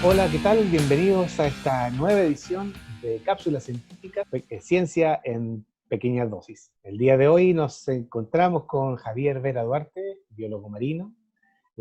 Hola, ¿qué tal? Bienvenidos a esta nueva edición de Cápsulas Científicas, Ciencia en Pequeñas Dosis. El día de hoy nos encontramos con Javier Vera Duarte, biólogo marino,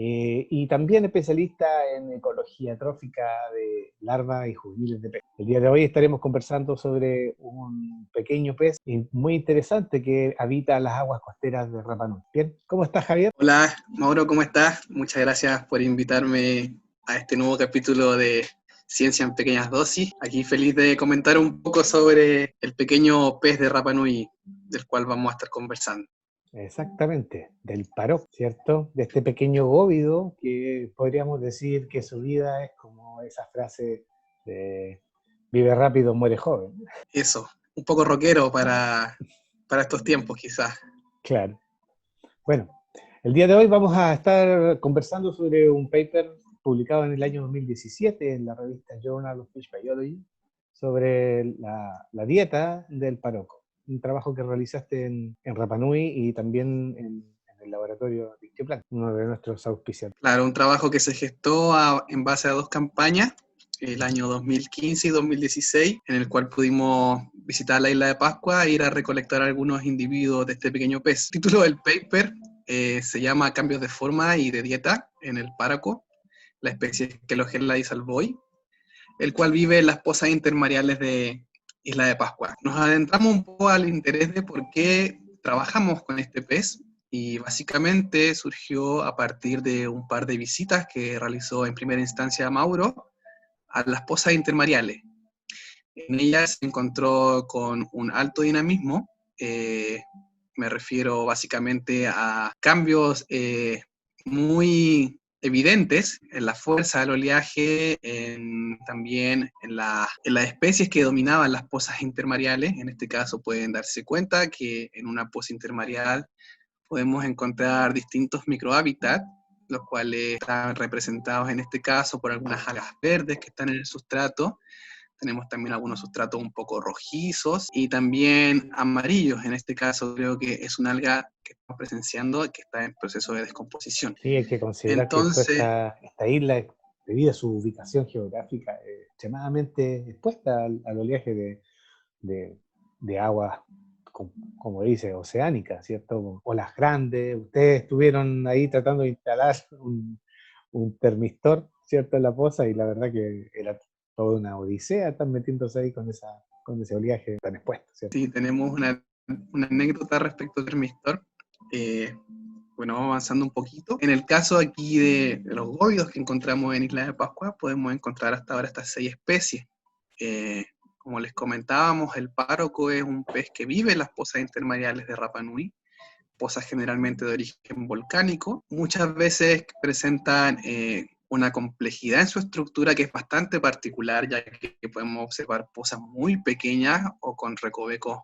y también especialista en ecología trófica de larvas y juveniles de pez. El día de hoy estaremos conversando sobre un pequeño pez muy interesante que habita las aguas costeras de Rapa Nui. Bien, ¿cómo estás, Javier? Hola, Mauro, ¿cómo estás? Muchas gracias por invitarme a este nuevo capítulo de Ciencia en Pequeñas Dosis. Aquí feliz de comentar un poco sobre el pequeño pez de Rapa Nui, del cual vamos a estar conversando. Exactamente, del Paró, ¿cierto? De este pequeño góvido que podríamos decir que su vida es como esa frase de vive rápido, muere joven. Eso, un poco rockero para estos tiempos quizás. Claro. Bueno, el día de hoy vamos a estar conversando sobre un paper publicado en el año 2017 en la revista Journal of Fish Biology sobre la dieta del paroco. Un trabajo que realizaste en Rapa Nui y también en el laboratorio de Ictioplan, uno de nuestros auspiciantes. Claro, un trabajo que se gestó en base a dos campañas, el año 2015 y 2016, en el cual pudimos visitar la isla de Pascua e ir a recolectar algunos individuos de este pequeño pez. El título del paper se llama Cambios de forma y de dieta en el páraco, la especie Quelogella disalvoi, el cual vive en las pozas intermareales de Isla de Pascua. Nos adentramos un poco al interés de por qué trabajamos con este pez y básicamente surgió a partir de un par de visitas que realizó en primera instancia Mauro a las pozas intermareales. En ellas se encontró con un alto dinamismo, me refiero básicamente a cambios muy evidentes en la fuerza del oleaje, también en las especies que dominaban las pozas intermareales. En este caso pueden darse cuenta que en una poza intermareal podemos encontrar distintos microhábitats, los cuales están representados en este caso por algunas algas verdes que están en el sustrato. Tenemos también algunos sustratos un poco rojizos y también amarillos. En este caso creo que es una alga que estamos presenciando y que está en proceso de descomposición. Sí, hay que considerar que Entonces, esta isla, debido a su ubicación geográfica, es extremadamente expuesta al oleaje de, de aguas, como dice, oceánicas, ¿cierto? Olas grandes. Ustedes estuvieron ahí tratando de instalar un termistor, ¿cierto? En la poza y la verdad que era toda una odisea estar metiéndose ahí con ese oleaje tan expuesto, ¿cierto? sí, tenemos una anécdota respecto al termistor. Eh, bueno, vamos avanzando un poquito. En el caso aquí de los góvidos que encontramos en Isla de Pascua, podemos encontrar hasta ahora estas 6 especies. Como les comentábamos, el pároco es un pez que vive en las pozas intermareales de Rapa Nui, pozas generalmente de origen volcánico. Muchas veces presentan una complejidad en su estructura que es bastante particular, ya que podemos observar pozas muy pequeñas o con recovecos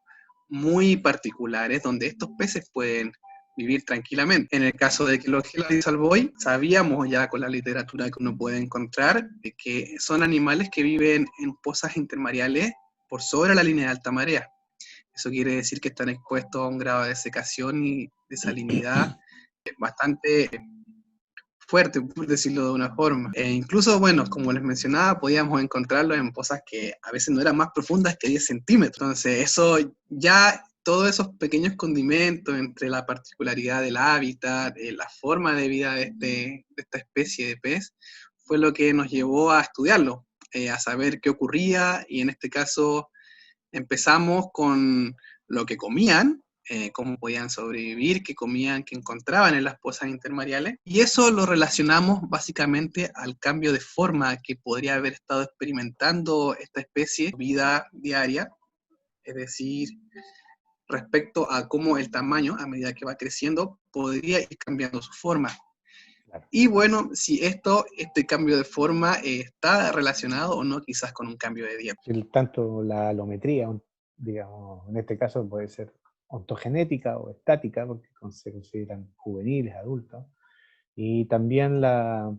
muy particulares, donde estos peces pueden vivir tranquilamente. En el caso de Quelogella disalvoi, sabíamos ya con la literatura que uno puede encontrar de que son animales que viven en pozas intermareales por sobre la línea de alta marea. Eso quiere decir que están expuestos a un grado de secación y de salinidad bastante fuerte, por decirlo de una forma. Incluso, bueno, como les mencionaba, podíamos encontrarlos en pozas que a veces no eran más profundas que 10 centímetros. Entonces, eso ya, todos esos pequeños condimentos entre la particularidad del hábitat, la forma de vida de esta especie de pez, fue lo que nos llevó a estudiarlo, a saber qué ocurría y en este caso empezamos con lo que comían, cómo podían sobrevivir, qué comían, qué encontraban en las pozas intermareales, y eso lo relacionamos básicamente al cambio de forma que podría haber estado experimentando esta especie en vida diaria, es decir, respecto a cómo el tamaño, a medida que va creciendo, podría ir cambiando su forma. Claro. Y bueno, si este cambio de forma está relacionado o no quizás con un cambio de dieta. Tanto la alometría, digamos, en este caso puede ser ontogenética o estática, porque se consideran juveniles, adultos, y también la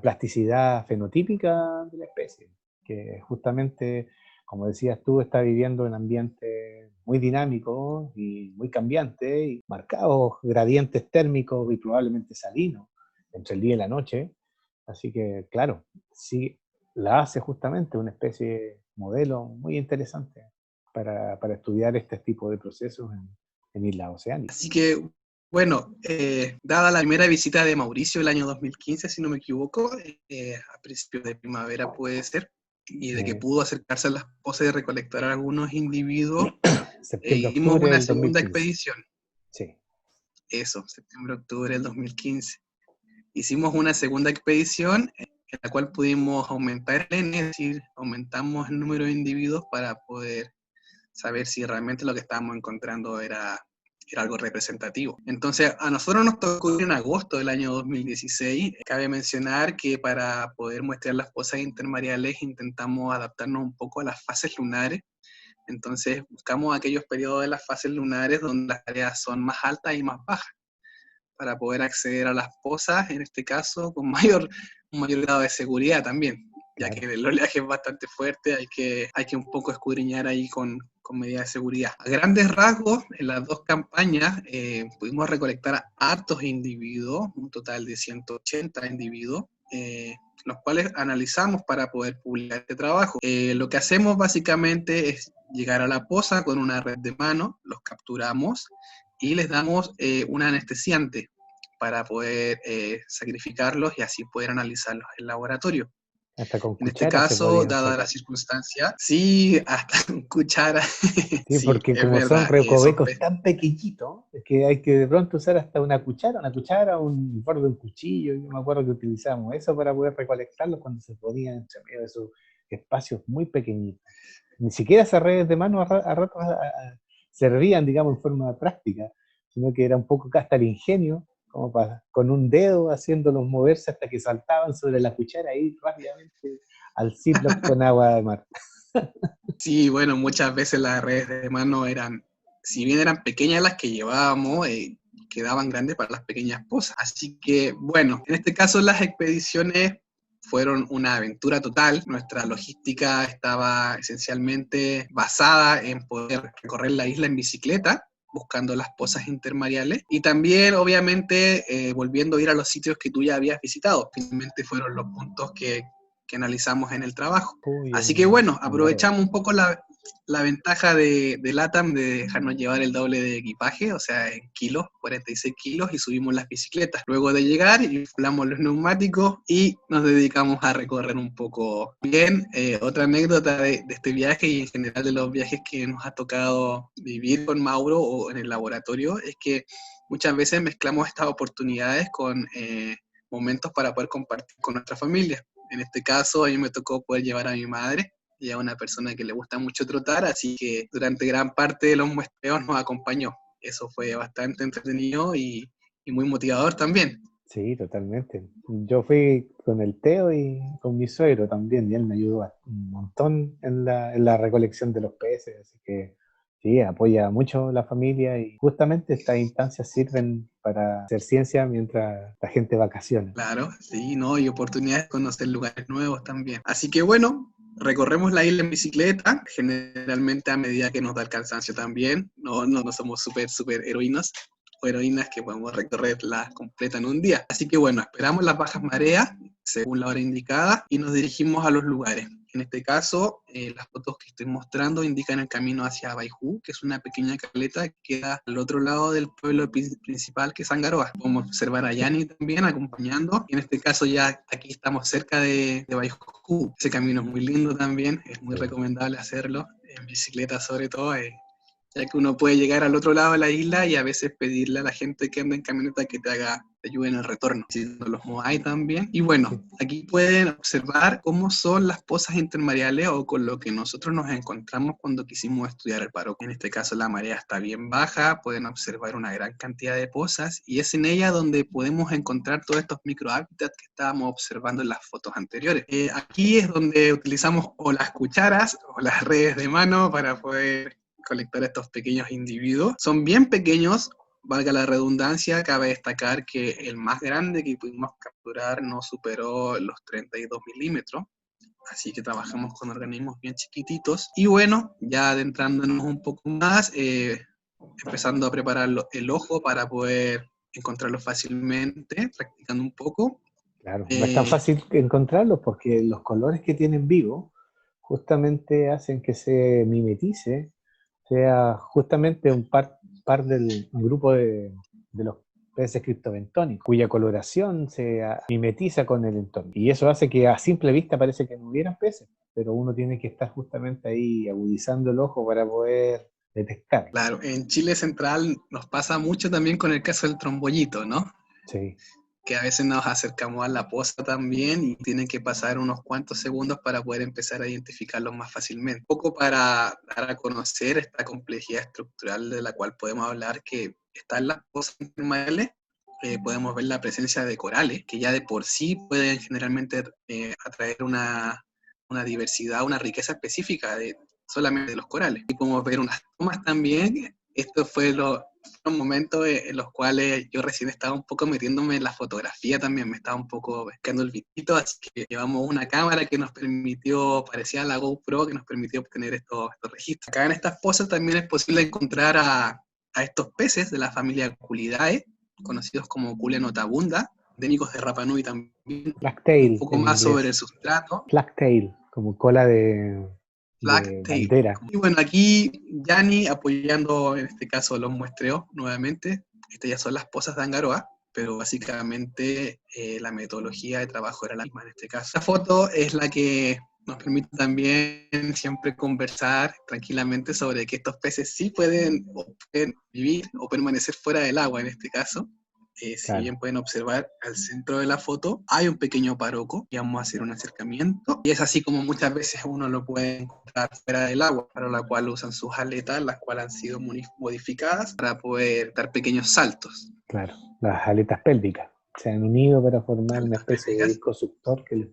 plasticidad fenotípica de la especie, que justamente como decías tú, está viviendo un ambiente muy dinámico y muy cambiante, y marcados gradientes térmicos y probablemente salinos entre el día y la noche. Así que, claro, sí, la hace justamente una especie modelo muy interesante para estudiar este tipo de procesos en islas oceánicas. Así que, bueno, dada la primera visita de Mauricio el año 2015, si no me equivoco, a principios de primavera puede ser, y de que Eh, pudo acercarse a las pozas y recolectar a algunos individuos, hicimos Septiembre-octubre una del segunda 2015. expedición. Sí, Eso, septiembre-octubre del 2015. Hicimos una segunda expedición en la cual pudimos aumentar el N, es decir, aumentamos el número de individuos para poder saber si realmente lo que estábamos encontrando era algo representativo. Entonces, a nosotros nos tocó ir en agosto del año 2016. Cabe mencionar que para poder muestrear las pozas intermareales intentamos adaptarnos un poco a las fases lunares. Entonces, buscamos aquellos periodos de las fases lunares donde las áreas son más altas y más bajas, para poder acceder a las pozas, en este caso, con un mayor grado de seguridad también, ya claro. que el oleaje es bastante fuerte, hay que un poco escudriñar ahí con medidas de seguridad. A grandes rasgos, en las dos campañas pudimos recolectar a hartos individuos, un total de 180 individuos, los cuales analizamos para poder publicar este trabajo. Lo que hacemos básicamente es llegar a la poza con una red de mano, los capturamos y les damos un anestesiante para poder sacrificarlos y así poder analizarlos en laboratorio. Hasta con En este cuchara se caso, podían dada la sacar. circunstancia, sí, hasta con cuchara, Sí, sí, porque es como son verdad, son recovecos tan pequeñitos, es que hay que de pronto usar hasta una cuchara, un borde de un cuchillo. Yo me acuerdo que utilizamos eso para poder recolectarlos cuando se podían entre medio de esos espacios muy pequeñitos. Ni siquiera esas redes de mano a ratos servían, digamos, en forma práctica, sino que era un poco hasta el ingenio, como para, con un dedo haciéndolos moverse hasta que saltaban sobre la cuchara ahí rápidamente al Ziploc con agua de mar. Sí, bueno, muchas veces las redes de mano eran, si bien eran pequeñas las que llevábamos, quedaban grandes para las pequeñas pozas. Así que, bueno, en este caso las expediciones fueron una aventura total. Nuestra logística estaba esencialmente basada en poder recorrer la isla en bicicleta, buscando las pozas intermareales, y también, obviamente, volviendo a ir a los sitios que tú ya habías visitado. Finalmente fueron los puntos que analizamos en el trabajo. Uy, Así que bueno, en Darwin. aprovechamos un poco la ventaja de LATAM de dejarnos llevar el doble de equipaje, o sea, en kilos, 46 kilos, y subimos las bicicletas. Luego de llegar, inflamos los neumáticos y nos dedicamos a recorrer un poco. Bien, otra anécdota de este viaje y en general de los viajes que nos ha tocado vivir con Mauro o en el laboratorio es que muchas veces mezclamos estas oportunidades con momentos para poder compartir con nuestra familia. En este caso, a mí me tocó poder llevar a mi madre, y a una persona que le gusta mucho trotar, así que durante gran parte de los muestreos nos acompañó. Eso fue bastante entretenido y muy motivador también. Sí, totalmente. Yo fui con el Teo y con mi suegro también, y él me ayudó un montón en la recolección de los peces, así que sí, apoya mucho la familia y justamente estas instancias sirven para hacer ciencia mientras la gente vacaciona. Claro, sí, ¿no? Y oportunidades de conocer lugares nuevos también. Así que bueno, recorremos la isla en bicicleta, generalmente a medida que nos da el cansancio también. No somos súper heroínas o heroínas que podemos recorrerla completa en un día. Así que bueno, esperamos las bajas mareas según la hora indicada y nos dirigimos a los lugares. En este caso, las fotos que estoy mostrando indican el camino hacia Baiju, que es una pequeña caleta que queda al otro lado del pueblo principal, que es Sangaroa. Podemos observar a Yani también acompañando. En este caso ya aquí estamos cerca de Baiju. Ese camino es muy lindo también, es muy Sí. recomendable hacerlo, en bicicleta sobre todo, ya que uno puede llegar al otro lado de la isla y a veces pedirle a la gente que anda en camioneta que te ayude en el retorno, haciendo los Moai también. Y bueno, Sí. aquí pueden observar cómo son las pozas intermareales o con lo que nosotros nos encontramos cuando quisimos estudiar el paro. En este caso la marea está bien baja, pueden observar una gran cantidad de pozas y es en ella donde podemos encontrar todos estos microhábitats que estábamos observando en las fotos anteriores. Aquí es donde utilizamos o las cucharas o las redes de mano para poder colectar estos pequeños individuos. Son bien pequeños, valga la redundancia, cabe destacar que el más grande que pudimos capturar no superó los 32 milímetros, así que trabajamos con organismos bien chiquititos. Y bueno, ya adentrándonos un poco más, empezando a preparar el ojo para poder encontrarlo fácilmente, practicando un poco. Claro, no es tan fácil encontrarlos porque los colores que tienen vivos justamente hacen que se mimetice, sea justamente un grupo de los peces criptobentónicos, cuya coloración mimetiza con el entorno. Y eso hace que a simple vista parece que no hubieran peces, pero uno tiene que estar justamente ahí agudizando el ojo para poder detectar. Claro, en Chile Central nos pasa mucho también con el caso del trombollito, ¿no? Sí. Que a veces nos acercamos a la poza también y tienen que pasar unos cuantos segundos para poder empezar a identificarlos más fácilmente. Un poco para dar a conocer esta complejidad estructural de la cual podemos hablar que está en las pozas termales. Podemos ver la presencia de corales, que ya de por sí pueden generalmente atraer una diversidad, una riqueza específica solamente de los corales. Y podemos ver unas tomas también. Esto fue fueron momentos en los cuales yo recién estaba un poco metiéndome en la fotografía también, me estaba un poco pescando el bichito, así que llevamos una cámara que nos permitió, parecía la GoPro, que nos permitió obtener estos registros. Acá en estas pozas también es posible encontrar a estos peces de la familia Culidae, conocidos como Culia notabunda, endémicos de Rapa Nui también, un Blacktail poco en más sobre inglés. el sustrato. Blacktail, como cola de Blacktail. bandera. Y bueno, aquí Yanni apoyando en este caso los muestreos nuevamente. Estas ya son las pozas de Angaroa, pero básicamente la metodología de trabajo era la misma en este caso. Esta foto es la que nos permite también siempre conversar tranquilamente sobre que estos peces sí pueden vivir o permanecer fuera del agua en este caso. Si Claro. bien pueden observar al centro de la foto, hay un pequeño paroco y vamos a hacer un acercamiento. Y es así como muchas veces uno lo puede encontrar fuera del agua, para lo cual usan sus aletas, las cuales han sido modificadas para poder dar pequeños saltos. Claro, las aletas pélvicas se han unido para formar una Aletas especie de pélvicas. disco suctor que les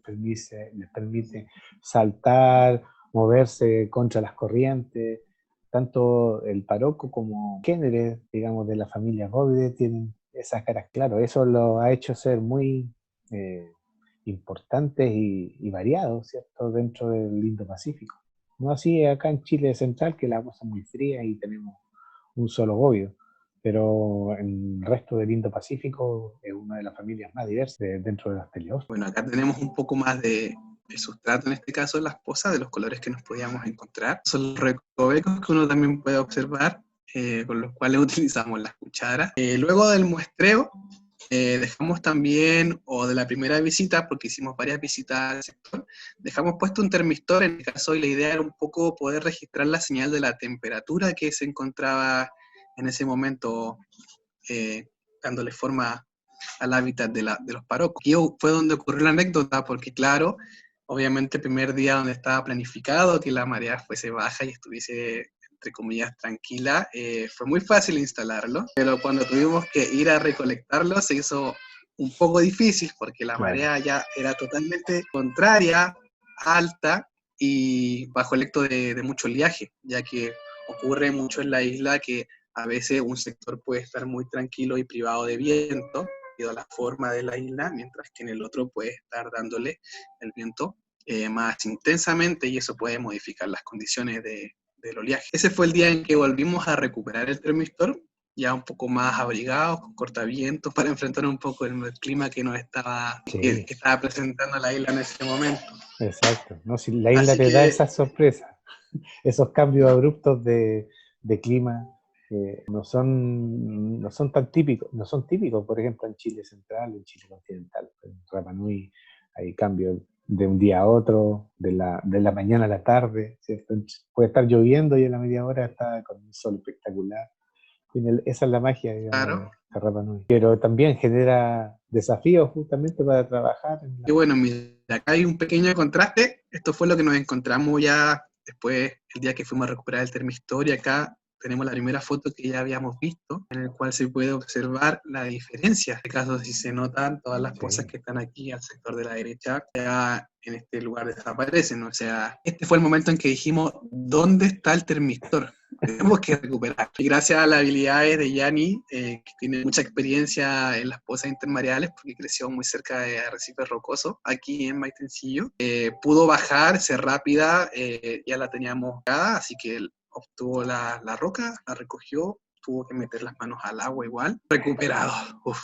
permite saltar, moverse contra las corrientes. Tanto el paroco como géneros, digamos, de la familia Bovidae tienen esas caras. Claro, eso lo ha hecho ser muy eh, importantes y variados, ¿cierto?, dentro del Indo-Pacífico. No así acá en Chile Central, que la agua es muy fría y tenemos un solo bóvido, pero en el resto del Indo-Pacífico es una de las familias más diversas dentro de las teleósteas. Bueno, acá tenemos un poco más de sustrato, en este caso en las pozas, de los colores que nos podíamos encontrar. Son los recovecos que uno también puede observar, con los cuales utilizamos las cucharas. Luego del muestreo, dejamos también, o de la primera visita, porque hicimos varias visitas al sector, dejamos puesto un termistor en el caso, y la idea era un poco poder registrar la señal de la temperatura que se encontraba en ese momento, dándole forma al hábitat de los parocos. Y fue donde ocurrió la anécdota, porque claro, obviamente el primer día donde estaba planificado que la marea fuese baja y estuviese, entre comillas, tranquila, fue muy fácil instalarlo, pero cuando tuvimos que ir a recolectarlo se hizo un poco difícil porque la Claro. marea ya era totalmente contraria, alta y bajo el efecto de mucho oleaje, ya que ocurre mucho en la isla que a veces un sector puede estar muy tranquilo y privado de viento, debido a la forma de la isla, mientras que en el otro puede estar dándole el viento más intensamente y eso puede modificar las condiciones del oleaje. Ese fue el día en que volvimos a recuperar el termistor, ya un poco más abrigados, con cortavientos, para enfrentar un poco el clima que nos estaba, Sí, que estaba presentando la isla en ese momento. exacto. No, si la isla Así te da que, esas sorpresas, esos cambios abruptos de clima no son tan típicos, no son típicos, por ejemplo, en Chile Central, en Chile Continental. En Rapa Nui hay cambios de un día a otro, de la mañana a la tarde, ¿cierto? Puede estar lloviendo y en la media hora está con un sol espectacular. Esa es la magia, digamos, claro, de Rapa Nui. Pero también genera desafíos justamente para trabajar y bueno, mira, acá hay un pequeño contraste. Esto fue lo que nos encontramos ya después, el día que fuimos a recuperar el termistor, y acá tenemos la primera foto que ya habíamos visto, en el cual se puede observar la diferencia. En este caso, si se notan, todas las pozas Sí, que están aquí al sector de la derecha, ya en este lugar desaparecen. O sea, este fue el momento en que dijimos, ¿dónde está el termistor? tenemos que recuperar. Y gracias a las habilidades de Yanni, que tiene mucha experiencia en las pozas intermareales, porque creció muy cerca de arrecifes rocosos, aquí en Maitencillo, pudo bajar, ser rápida, ya la teníamos pegada, así que él obtuvo la roca, la recogió, tuvo que meter las manos al agua igual, recuperado. Uf.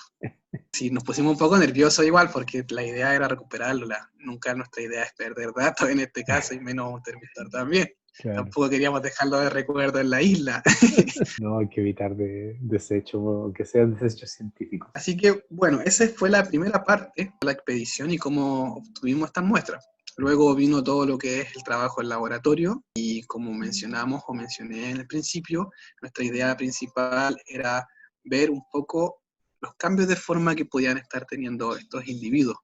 Sí, nos pusimos un poco nerviosos igual, porque la idea era recuperarlo. Nunca nuestra idea es perder datos en este caso, y menos un termistor también. Claro. Tampoco queríamos dejarlo de recuerdo en la isla. No, hay que evitar desechos, que sean desechos científicos. Así que, bueno, esa fue la primera parte de la expedición y cómo obtuvimos estas muestras. Luego vino todo lo que es el trabajo en laboratorio y como mencionamos o mencioné en el principio, nuestra idea principal era ver un poco los cambios de forma que podían estar teniendo estos individuos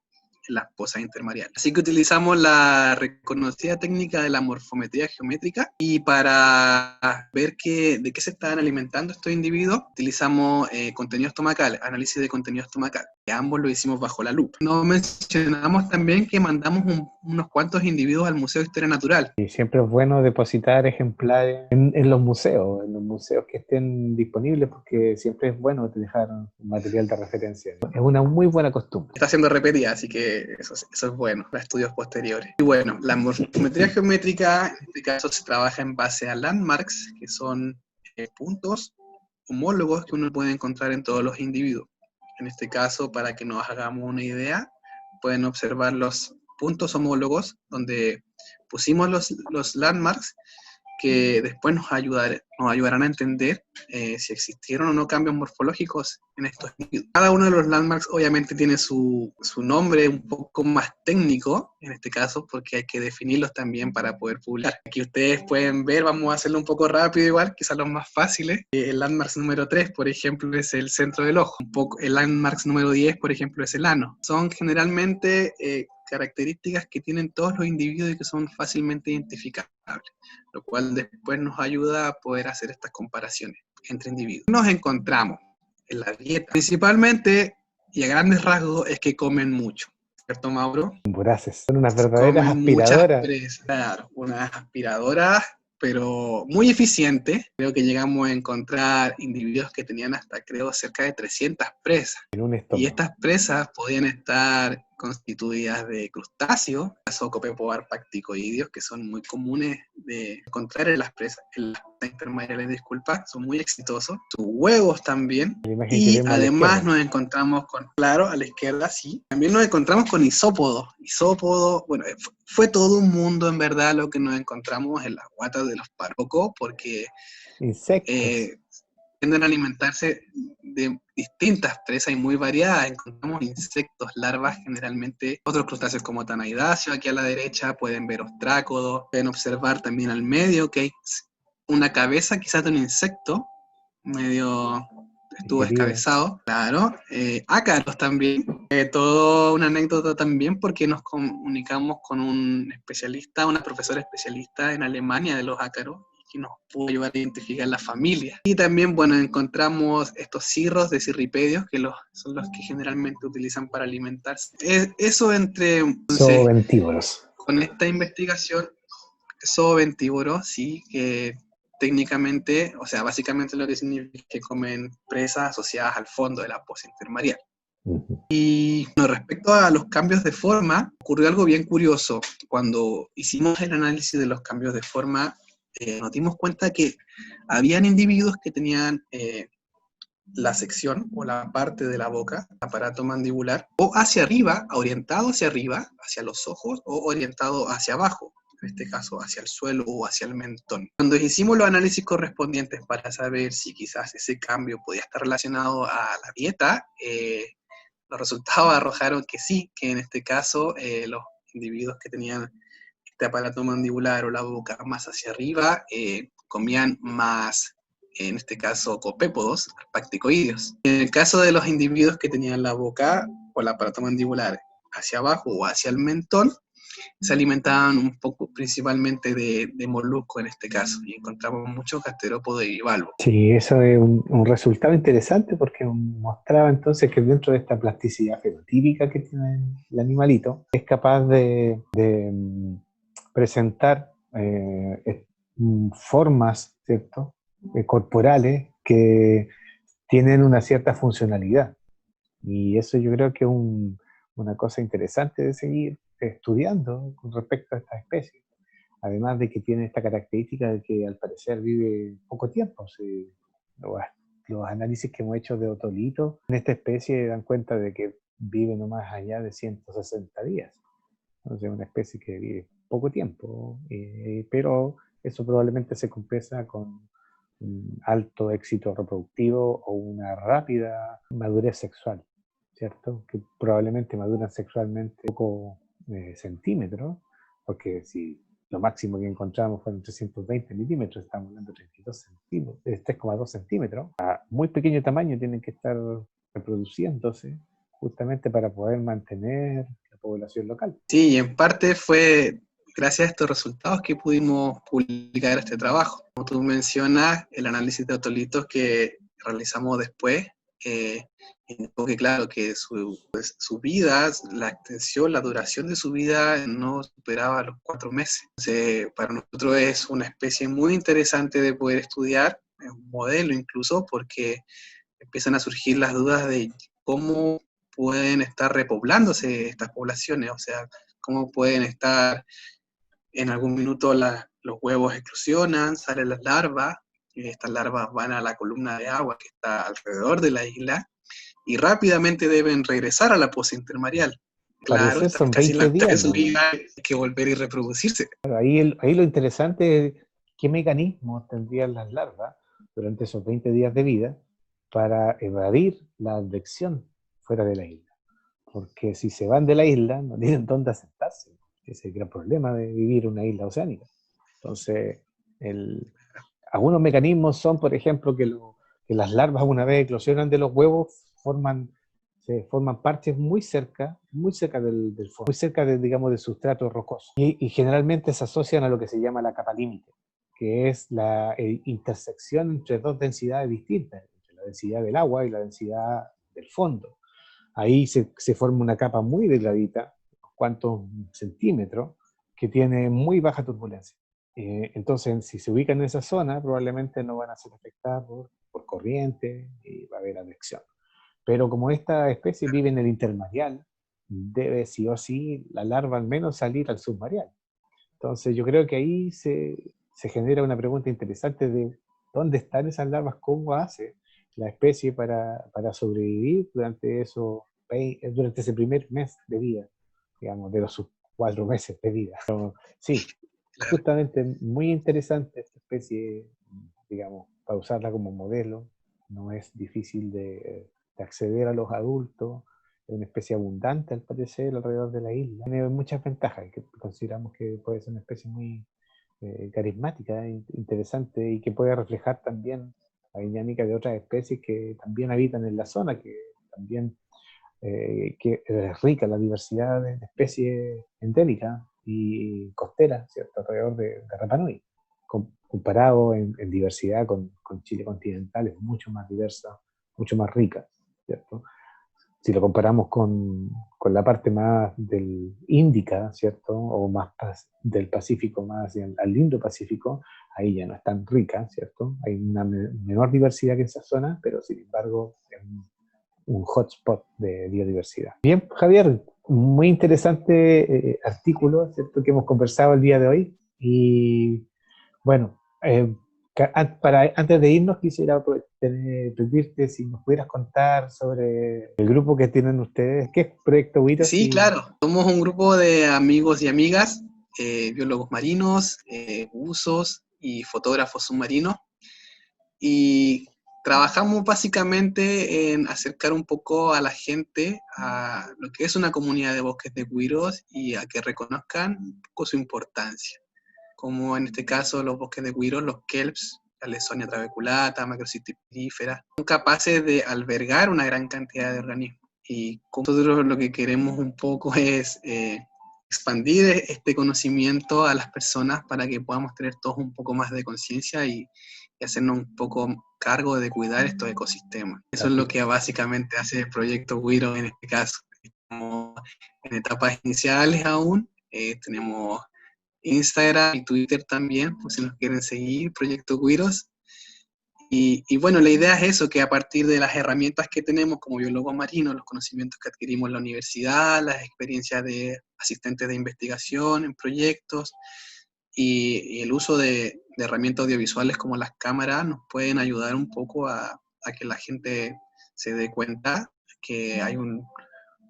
en las pozas intermareales. Así que utilizamos la reconocida técnica de la morfometría geométrica y para ver de qué se estaban alimentando estos individuos, utilizamos contenido estomacal, análisis de contenido estomacal. Que ambos lo hicimos bajo la lupa. Nos mencionamos también que mandamos unos cuantos individuos al Museo de Historia Natural. Y siempre es bueno depositar ejemplares en los museos que estén disponibles, porque siempre es bueno dejar un material de referencia. Es una muy buena costumbre. Está siendo repetida, así que eso es bueno para estudios posteriores. Y bueno, la morfometría geométrica, en este caso, se trabaja en base a landmarks, que son puntos homólogos que uno puede encontrar en todos los individuos. En este caso, para que nos hagamos una idea, pueden observar los puntos homólogos, donde pusimos los landmarks, que después nos ayudarán a entender si existieron o no cambios morfológicos en estos individuos. Cada uno de los landmarks obviamente tiene su nombre un poco más técnico, en este caso, porque hay que definirlos también para poder publicar. Aquí ustedes pueden ver, vamos a hacerlo un poco rápido igual, quizás los más fáciles. El landmark número 3, por ejemplo, es el centro del ojo. El landmark número 10, por ejemplo, es el ano. Son generalmente características que tienen todos los individuos y que son fácilmente identificables, lo cual después nos ayuda a poder hacer estas comparaciones entre individuos. Nos encontramos en la dieta, principalmente y a grandes rasgos, es que comen mucho, ¿cierto, Mauro? Voraces. Son unas verdaderas Comen muchas aspiradoras. presas, claro, unas aspiradoras, pero muy eficientes. Creo que llegamos a encontrar individuos que tenían hasta, creo, cerca de 300 presas. En un Y estómago. estas presas podían estar constituidas de crustáceos, caso copepobarpacticoideos, que son muy comunes de encontrar en las presas intermareales, disculpa, son muy exitosos. Sus huevos también. La imagen que Y vemos a la además izquierda. nos encontramos con, claro, a la izquierda sí, también nos encontramos con isópodos. Isópodos, bueno, fue todo un mundo en verdad lo que nos encontramos en las guatas de los parocos, porque Insectos. tienden a alimentarse de distintas presas y muy variadas. Encontramos insectos, larvas, generalmente otros crustáceos como tanaidáceo. Aquí a la derecha pueden ver ostrácodos, pueden observar también al medio que hay una cabeza quizás de un insecto, medio estuvo Ingerido. descabezado, claro. Ácaros también. Todo una anécdota también porque nos comunicamos con un especialista, una profesora especialista en Alemania de los ácaros, que nos pudo ayudar a identificar la familia. Y también, bueno, encontramos estos cirros de cirripedios, que son los que generalmente utilizan para alimentarse. Eso entonces, Zooventívoros. con esta investigación, zooventívoros, sí, que técnicamente, o sea, básicamente lo que significa es que comen presas asociadas al fondo de la poza intermareal. Uh-huh. Y bueno, respecto a los cambios de forma, ocurrió algo bien curioso. Cuando hicimos el análisis de los cambios de forma, nos dimos cuenta que habían individuos que tenían la sección o la parte de la boca, aparato mandibular, o hacia arriba, orientado hacia arriba, hacia los ojos, o orientado hacia abajo, en este caso hacia el suelo o hacia el mentón. Cuando hicimos los análisis correspondientes para saber si quizás ese cambio podía estar relacionado a la dieta, los resultados arrojaron que sí, que en este caso los individuos que tenían este aparato mandibular o la boca más hacia arriba comían más, en este caso, copépodos, arpacticoideos. En el caso de los individuos que tenían la boca o el aparato mandibular hacia abajo o hacia el mentón, se alimentaban un poco principalmente de molusco en este caso, y encontramos muchos gasterópodos y bivalvos. Sí, eso es un resultado interesante porque mostraba entonces que dentro de esta plasticidad fenotípica que tiene el animalito, es capaz de presentar formas, ¿cierto? corporales que tienen una cierta funcionalidad. Y eso yo creo que es una cosa interesante de seguir estudiando con respecto a esta especie. Además de que tiene esta característica de que al parecer vive poco tiempo. Si los análisis que hemos hecho de otolitos en esta especie dan cuenta de que vive no más allá de 160 días. Entonces es una especie que vive poco tiempo, pero eso probablemente se compensa con un alto éxito reproductivo o una rápida madurez sexual, ¿cierto? Que probablemente maduran sexualmente pocos centímetros, porque si lo máximo que encontramos fueron 320 milímetros, estamos hablando de 32 centímetros, 3,2 centímetros. A muy pequeño tamaño tienen que estar reproduciéndose justamente para poder mantener la población local. Sí, y en parte fue gracias a estos resultados que pudimos publicar este trabajo. Como tú mencionas, el análisis de otolitos que realizamos después, indicó que claro, que su vida, la extensión, la duración de su vida no superaba los 4 meses. Entonces, para nosotros es una especie muy interesante de poder estudiar, es un modelo incluso, porque empiezan a surgir las dudas de cómo pueden estar repoblándose estas poblaciones, o sea, cómo pueden estar en algún minuto los huevos eclosionan, salen las larvas, y estas larvas van a la columna de agua que está alrededor de la isla y rápidamente deben regresar a la poza intermareal. Claro, Parecer están son casi en 20 la mitad días, de su ¿no? vida, hay que volver y reproducirse. Ahí lo interesante es qué mecanismos tendrían las larvas durante esos 20 días de vida para evadir la advección fuera de la isla. Porque si se van de la isla, no tienen dónde asentarse. Ese es el gran problema de vivir en una isla oceánica. Entonces, algunos mecanismos son, por ejemplo, que las larvas, una vez eclosionan de los huevos, se forman parches muy cerca del fondo, muy cerca de, digamos, del sustrato rocoso. Y generalmente se asocian a lo que se llama la capa límite, que es la intersección entre dos densidades distintas, entre la densidad del agua y la densidad del fondo. Ahí se forma una capa muy delgadita, cuantos centímetros, que tiene muy baja turbulencia. Entonces, si se ubican en esa zona, probablemente no van a ser afectadas por corriente y va a haber advección. Pero como esta especie vive en el intermareal, debe sí o sí la larva al menos salir al submareal. Entonces yo creo que ahí se genera una pregunta interesante de dónde están esas larvas, cómo hace la especie para sobrevivir durante ese primer mes de vida, digamos, de los 4 meses de vida. Pero, sí, justamente muy interesante esta especie, digamos, para usarla como modelo. No es difícil de acceder a los adultos, es una especie abundante al parecer alrededor de la isla. Tiene muchas ventajas y que consideramos que puede ser una especie muy carismática, interesante y que puede reflejar también la dinámica de otras especies que también habitan en la zona, que también que es rica la diversidad de especies endémicas y costeras, ¿cierto? Alrededor de Rapa Nui. Comparado en diversidad con Chile continental, es mucho más diversa, mucho más rica, ¿cierto? Si lo comparamos la parte más del Índica, ¿cierto? O más del Pacífico, más al Indo-Pacífico, ahí ya no es tan rica, ¿cierto? Hay una menor diversidad que en esa zona, pero sin embargo es un hotspot de biodiversidad. Bien, Javier, muy interesante artículo, ¿cierto? Que hemos conversado el día de hoy. Y bueno, antes de irnos quisiera pedirte si nos pudieras contar sobre el grupo que tienen ustedes. ¿Qué es Proyecto Huiros? Sí, claro, somos un grupo de amigos y amigas, biólogos marinos, buzos y fotógrafos submarinos, y trabajamos básicamente en acercar un poco a la gente a lo que es una comunidad de bosques de cuiros y a que reconozcan un poco su importancia, como en este caso los bosques de cuiros, los kelps, la Lawsonia trabeculata, Macrocystis pilífera, son capaces de albergar una gran cantidad de organismos. Y nosotros lo que queremos un poco es expandir este conocimiento a las personas para que podamos tener todos un poco más de conciencia y hacernos un poco cargo de cuidar estos ecosistemas. Eso es lo que básicamente hace el proyecto Wiro en este caso. Estamos en etapas iniciales aún, tenemos Instagram y Twitter también, por si nos quieren seguir, Proyecto Wiros. Y bueno, la idea es eso, que a partir de las herramientas que tenemos como biólogos marinos, los conocimientos que adquirimos en la universidad, las experiencias de asistentes de investigación en proyectos y el uso de herramientas audiovisuales como las cámaras nos pueden ayudar un poco a que la gente se dé cuenta que hay un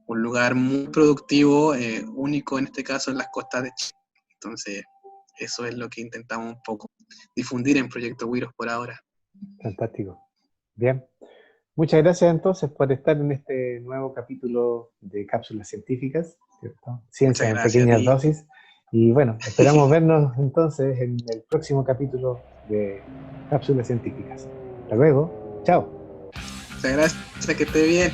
lugar muy productivo, único en este caso en las costas de Chile. Entonces, eso es lo que intentamos un poco difundir en Proyecto Wiros por ahora. Fantástico. Bien. Muchas gracias entonces por estar en este nuevo capítulo de Cápsulas Científicas, ¿cierto? Muchas Ciencia en gracias a pequeñas ti. dosis. Y bueno, esperamos vernos entonces en el próximo capítulo de Cápsulas Científicas. Hasta luego. Chao. Muchas gracias, que esté bien.